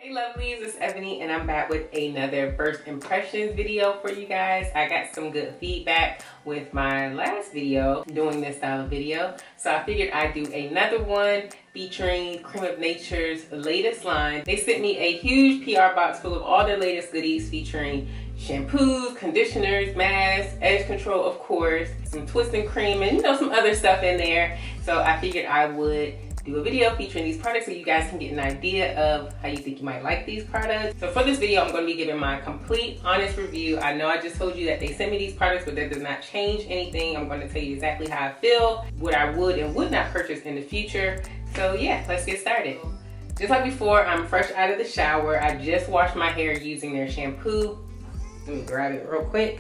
Hey lovelies, it's Ebony and I'm back with another first impressions video for you guys. I got some good feedback with my last video doing this style of video, so I figured I'd do another one featuring Creme of Nature's latest line. They sent me a huge PR box full of all their latest goodies featuring shampoos, conditioners, masks, edge control of course, some twisting cream, and some other stuff in there. So I figured I would do a video featuring these products so you guys can get an idea of how you think you might like these products. So for this video, I'm going to be giving my complete, honest review. I know I just told you that they sent me these products, but that does not change anything. I'm going to tell you exactly how I feel, what I would and would not purchase in the future. So yeah, let's get started. Just like before, I'm fresh out of the shower. I just washed my hair using their shampoo. Let me grab it real quick.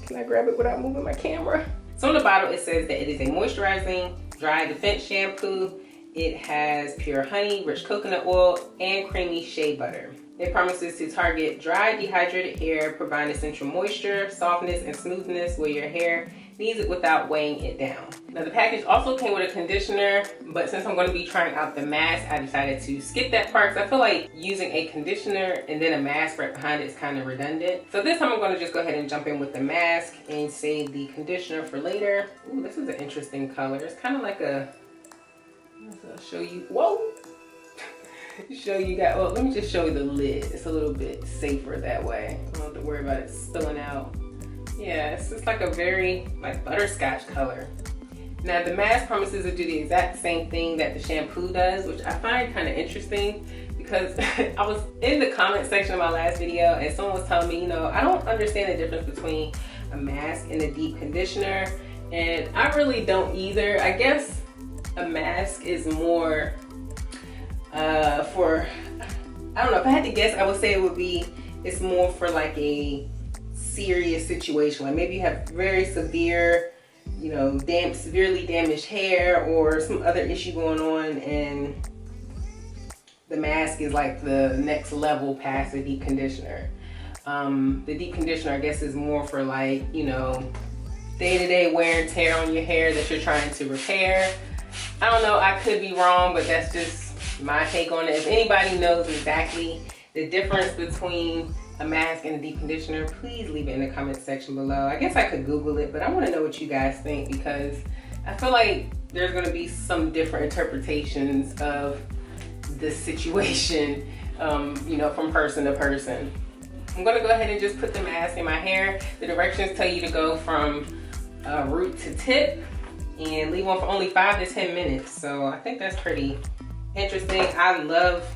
Can I grab it without moving my camera? So on the bottle, it says that it is a moisturizing dry defense shampoo. It has pure honey, rich coconut oil, and creamy shea butter. It promises to target dry, dehydrated hair, provide essential moisture, softness, and smoothness where your hair needs it without weighing it down. Now the package also came with a conditioner, but since I'm going to be trying out the mask, I decided to skip that part because I feel like using a conditioner and then a mask right behind it is kind of redundant. So this time I'm going to just go ahead and jump in with the mask and save the conditioner for later. Ooh, this is an interesting color. It's kind of like a, I'll show you, whoa! Show you guys, well, let me just show you the lid. It's a little bit safer that way. I don't have to worry about it spilling out. Yeah, it's just like a very butterscotch color. Now the mask promises to do the exact same thing that the shampoo does, which I find kind of interesting because I was in the comment section of my last video and someone was telling me, I don't understand the difference between a mask and a deep conditioner, and I really don't either. I guess a mask is more for, I don't know, if I had to guess, I would say it's more for like a serious situation, like maybe you have very severe, severely damaged hair or some other issue going on, and the mask is like the next level past the deep conditioner. The deep conditioner, I guess, is more for like, day-to-day wear and tear on your hair that you're trying to repair. I don't know, I could be wrong, but that's just my take on it. If anybody knows exactly the difference between a mask and a deep conditioner, please leave it in the comment section below. I guess I could Google it, but I want to know what you guys think because I feel like there's going to be some different interpretations of this situation, from person to person. I'm going to go ahead and just put the mask in my hair. The directions tell you to go from root to tip and leave on for only 5 to 10 minutes. So I think that's pretty interesting. I love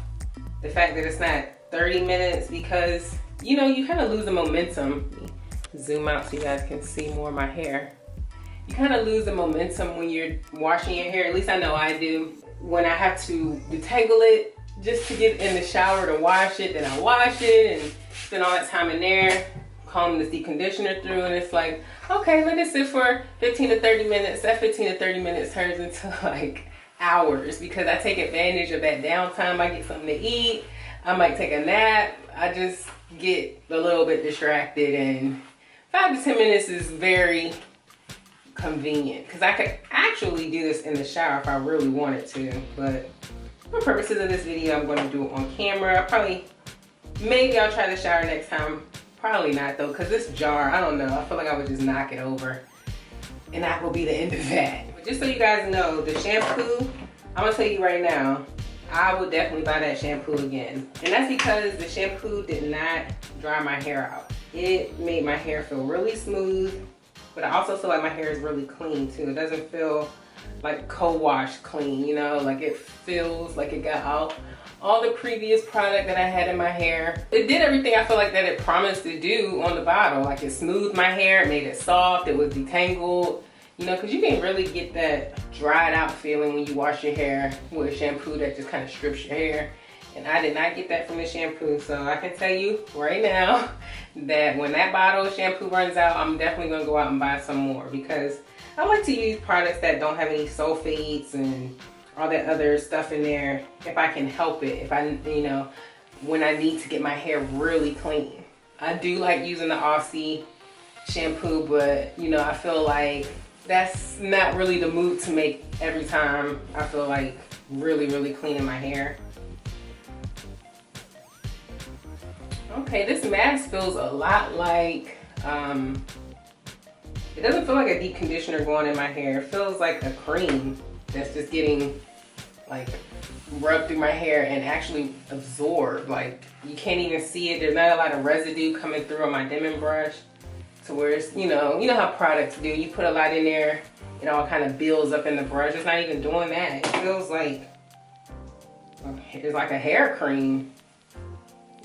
the fact that it's not 30 minutes because you kind of lose the momentum. Zoom out so you guys can see more of my hair. You kind of lose the momentum when you're washing your hair. At least I know I do. When I have to detangle it just to get in the shower to wash it, then I wash it and spend all that time in there, comb this deep conditioner through, and it's like, okay, let it sit for 15 to 30 minutes. That 15 to 30 minutes turns into like hours because I take advantage of that downtime. I get something to eat. I might take a nap. I just get a little bit distracted, and 5 to 10 minutes is very convenient because I could actually do this in the shower if I really wanted to, but for purposes of this video, I'm going to do it on camera. Maybe I'll try the shower next time. Probably not though, because this jar, I don't know, I feel like I would just knock it over and that will be the end of that. But just so you guys know, the shampoo, I'm gonna tell you right now, I would definitely buy that shampoo again. And that's because the shampoo did not dry my hair out. It made my hair feel really smooth, but I also feel like my hair is really clean too. It doesn't feel like co-wash clean, like it feels like it got out all the previous product that I had in my hair. It did everything I feel like that it promised to do on the bottle. Like it smoothed my hair, it made it soft, it was detangled. Because you can really get that dried out feeling when you wash your hair with a shampoo that just kind of strips your hair. And I did not get that from the shampoo. So I can tell you right now that when that bottle of shampoo runs out, I'm definitely gonna go out and buy some more because I like to use products that don't have any sulfates and all that other stuff in there if I can help it. If I, when I need to get my hair really clean. I do like using the Aussie shampoo, but I feel like that's not really the move to make every time I feel like really cleaning my hair. Okay, this mask feels a lot like, it doesn't feel like a deep conditioner going in my hair. It feels like a cream that's just getting like rubbed through my hair and actually absorbed. Like you can't even see it. There's not a lot of residue coming through on my Denman brush to where it's, you know how products do. You put a lot in there, it all kind of builds up in the brush. It's not even doing that. It feels like it's like a hair cream.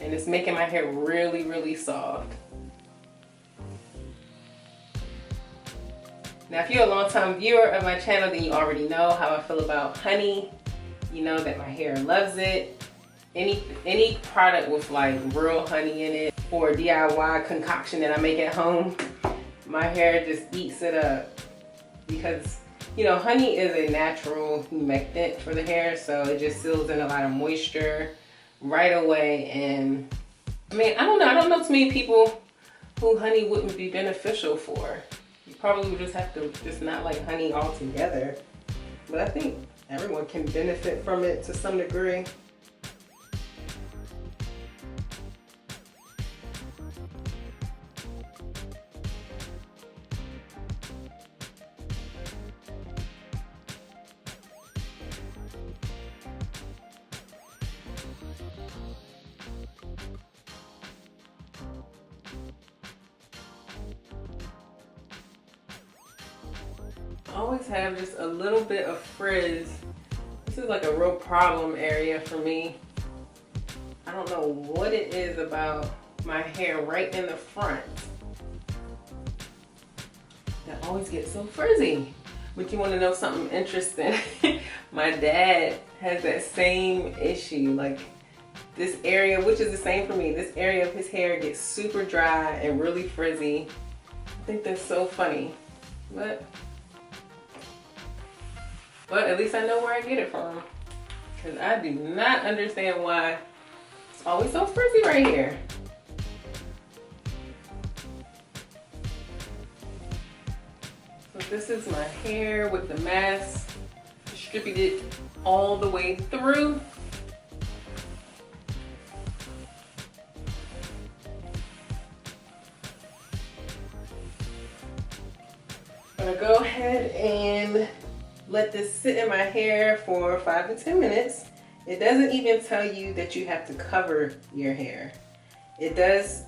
And it's making my hair really, really soft. Now, if you're a long-time viewer of my channel, then you already know how I feel about honey. You know that my hair loves it. Any product with like real honey in it or a DIY concoction that I make at home, my hair just eats it up. Because, you know, honey is a natural humectant for the hair, so it just seals in a lot of moisture right away. And I mean, I don't know too many people who honey wouldn't be beneficial for. You probably would just have to just not like honey altogether, but I think everyone can benefit from it to some degree. I always have just a little bit of frizz. This is like a real problem area for me. I don't know what it is about my hair right in the front that always gets so frizzy. But you want to know something interesting? My dad has that same issue. Like this area, which is the same for me, this area of his hair gets super dry and really frizzy. I think that's so funny. But at least I know where I get it from. Because I do not understand why it's always so frizzy right here. So this is my hair with the mask distributed all the way through. I'm gonna go ahead and let this sit in my hair for 5 to 10 minutes. It doesn't even tell you that you have to cover your hair. It does,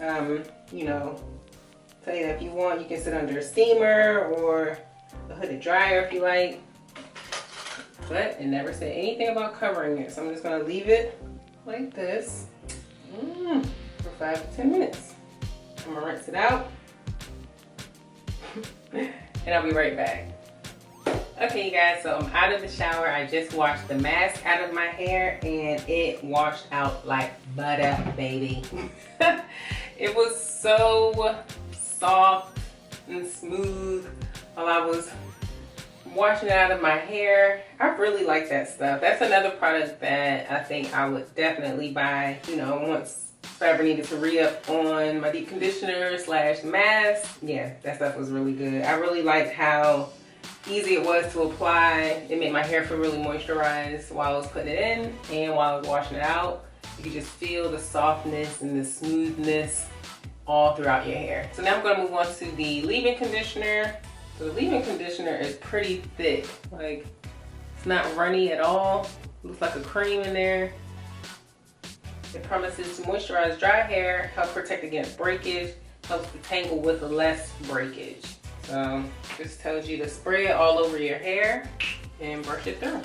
you know, tell you that if you want, you can sit under a steamer or a hooded dryer if you like. But it never said anything about covering it. So I'm just gonna leave it like this for 5 to 10 minutes. I'm gonna rinse it out and I'll be right back. Okay, you guys, so I'm out of the shower. I just washed the mask out of my hair and it washed out like butter, baby. It was so soft and smooth while I was washing it out of my hair. I really like that stuff. That's another product that I think I would definitely buy, you know, once if I ever needed to re-up on my deep conditioner / mask. Yeah, that stuff was really good. I really liked how easy it was to apply. It made my hair feel really moisturized while I was putting it in and while I was washing it out. You can just feel the softness and the smoothness all throughout your hair. So now I'm gonna move on to the leave-in conditioner. So the leave-in conditioner is pretty thick. Like, it's not runny at all. Looks like a cream in there. It promises to moisturize dry hair, help protect against breakage, helps to tangle with less breakage. So this tells you to spray it all over your hair and brush it through.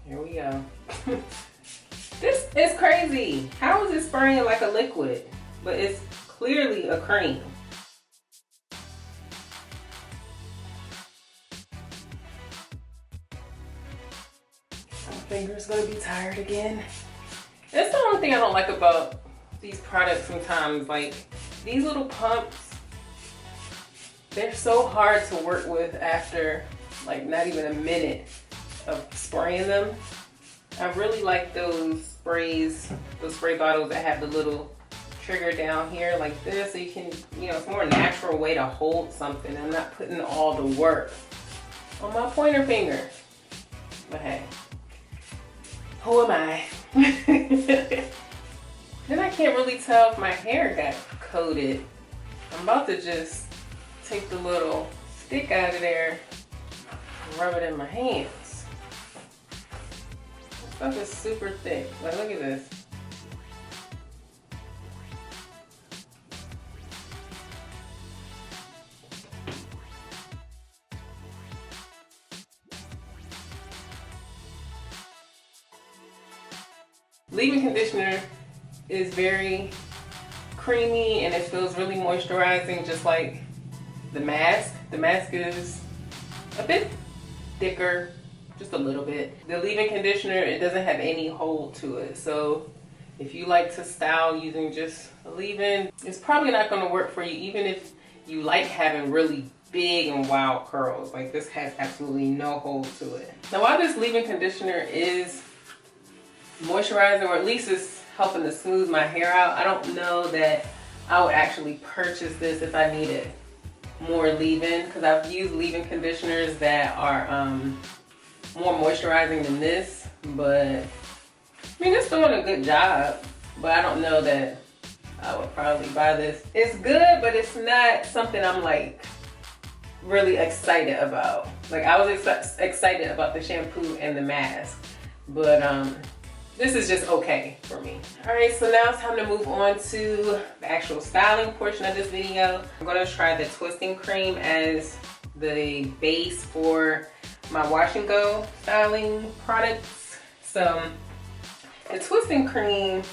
Here we go. This is crazy. How is it spraying like a liquid? But it's clearly a cream. My finger's gonna be tired again. That's the only thing I don't like about these products sometimes. Like, these little pumps, they're so hard to work with after like not even a minute of spraying them. I really like those sprays, those spray bottles that have the little trigger down here like this, so you can, you know, it's a more natural way to hold something. I'm not putting all the work on my pointer finger. But hey, who am I? can't really tell if my hair got coated. I'm about to just take the little stick out of there and rub it in my hands. This stuff is super thick. Like, look at this. Leave-in conditioner is very creamy and it feels really moisturizing, just like the mask. The mask is a bit thicker, just a little bit. The leave-in conditioner, it doesn't have any hold to it. So if you like to style using just a leave-in, it's probably not going to work for you, even if you like having really big and wild curls. Like, this has absolutely no hold to it. Now, while this leave-in conditioner is moisturizing, or at least it's helping to smooth my hair out, I don't know that I would actually purchase this if I needed more leave-in, because I've used leave-in conditioners that are more moisturizing than this. But I mean, it's doing a good job, but I don't know that I would probably buy this. It's good, but it's not something I'm like really excited about. Like, I was excited about the shampoo and the mask, but this is just okay for me. All right, so now it's time to move on to the actual styling portion of this video. I'm gonna try the Twisting Cream as the base for my wash and go styling products. So the Twisting Cream,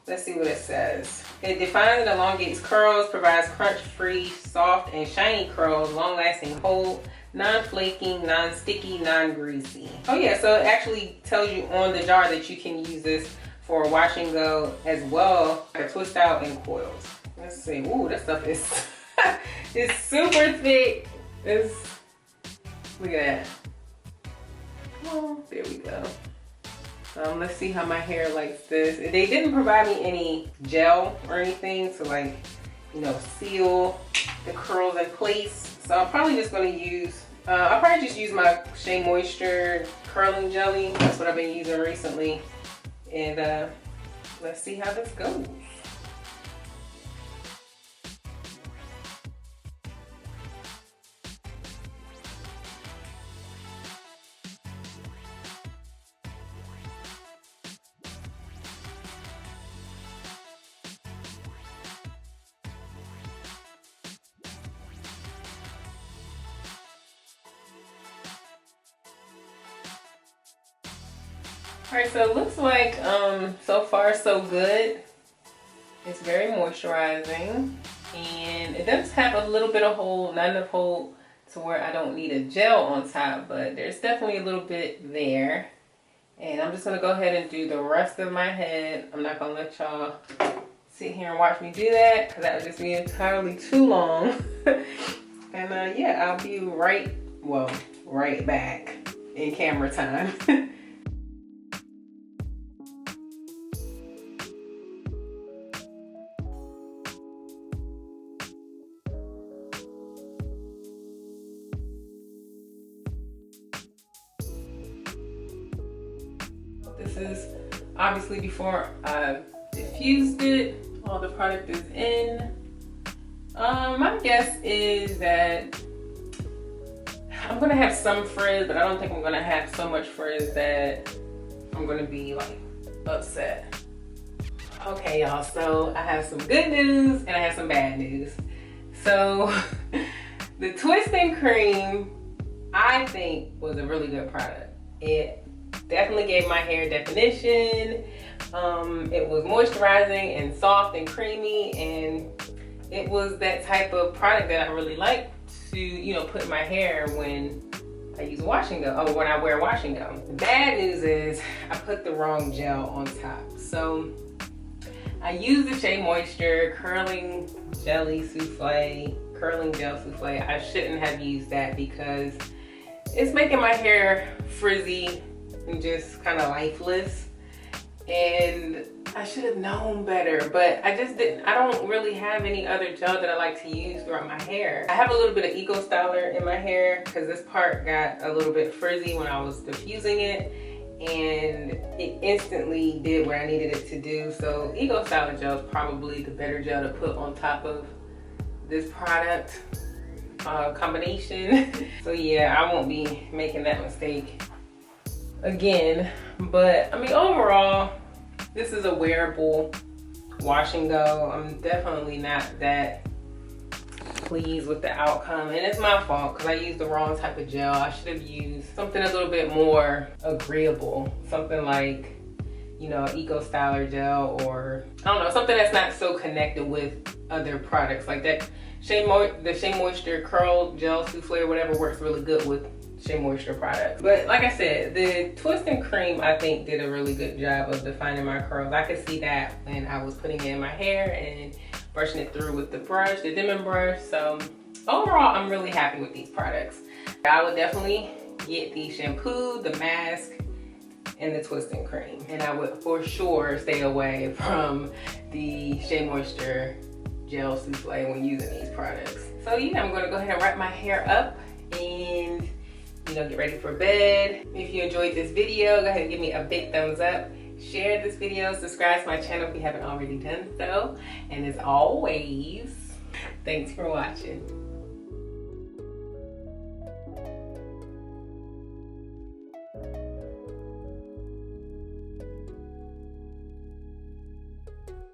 let's see what it says. It defines and elongates curls, provides crunch-free, soft and shiny curls, long-lasting hold, non-flaking, non-sticky, non-greasy. Oh yeah, so it actually tells you on the jar that you can use this for wash and go as well, or twist out in coils. Let's see. Ooh, that stuff is it's super thick. Look at that. Oh, there we go. Let's see how my hair likes this. They didn't provide me any gel or anything to, like, you know, seal the curls in place. So I'm probably just gonna use, I'll probably just use my Shea Moisture curling jelly. That's what I've been using recently. And let's see how this goes. Alright, so it looks like so far so good. It's very moisturizing and it does have a little bit of hold, not enough hold to where I don't need a gel on top, but there's definitely a little bit there. And I'm just going to go ahead and do the rest of my head. I'm not going to let y'all sit here and watch me do that because that would just be entirely too long. And yeah, I'll be right back in camera time. This is obviously before I've diffused it. All the product is in. My guess is that I'm gonna have some frizz, but I don't think I'm gonna have so much frizz that I'm gonna be like upset. Okay, y'all, so I have some good news and I have some bad news. So the Twisting Cream, I think, was a really good product. It definitely gave my hair definition. It was moisturizing and soft and creamy, and it was that type of product that I really like to, you know, put in my hair when I use wash and go, or when I wear wash and go. The bad news is I put the wrong gel on top. So I used the Shea Moisture curling gel souffle. I shouldn't have used that because it's making my hair frizzy and just kind of lifeless, and I should have known better, but I just didn't. I don't really have any other gel that I like to use throughout my hair. I have a little bit of Eco Styler in my hair because this part got a little bit frizzy when I was diffusing it, and it instantly did what I needed it to do. So Ego Styler Gel is probably the better gel to put on top of this product combination. So yeah, I won't be making that mistake again. But I mean, overall, this is a wearable wash and go. I'm definitely not that pleased with the outcome, and it's my fault because I used the wrong type of gel. I should have used something a little bit more agreeable, something like, you know, Eco Styler gel, or I don't know, something that's not so connected with other products like that. The Shea Moisture Curl Gel Souffle or whatever works really good with Shea Moisture products. But like I said, the Twist and Cream I think did a really good job of defining my curls. I could see that when I was putting it in my hair and brushing it through with the brush, the Diamond brush. So overall, I'm really happy with these products. I would definitely get the shampoo, the mask, and the Twist and Cream. And I would for sure stay away from the Shea Moisture Gel Souffle when using these products. So yeah, I'm gonna go ahead and wrap my hair up and, you know, get ready for bed. If you enjoyed this video, go ahead and give me a big thumbs up. Share this video, subscribe to my channel if you haven't already done so. And as always, thanks for watching.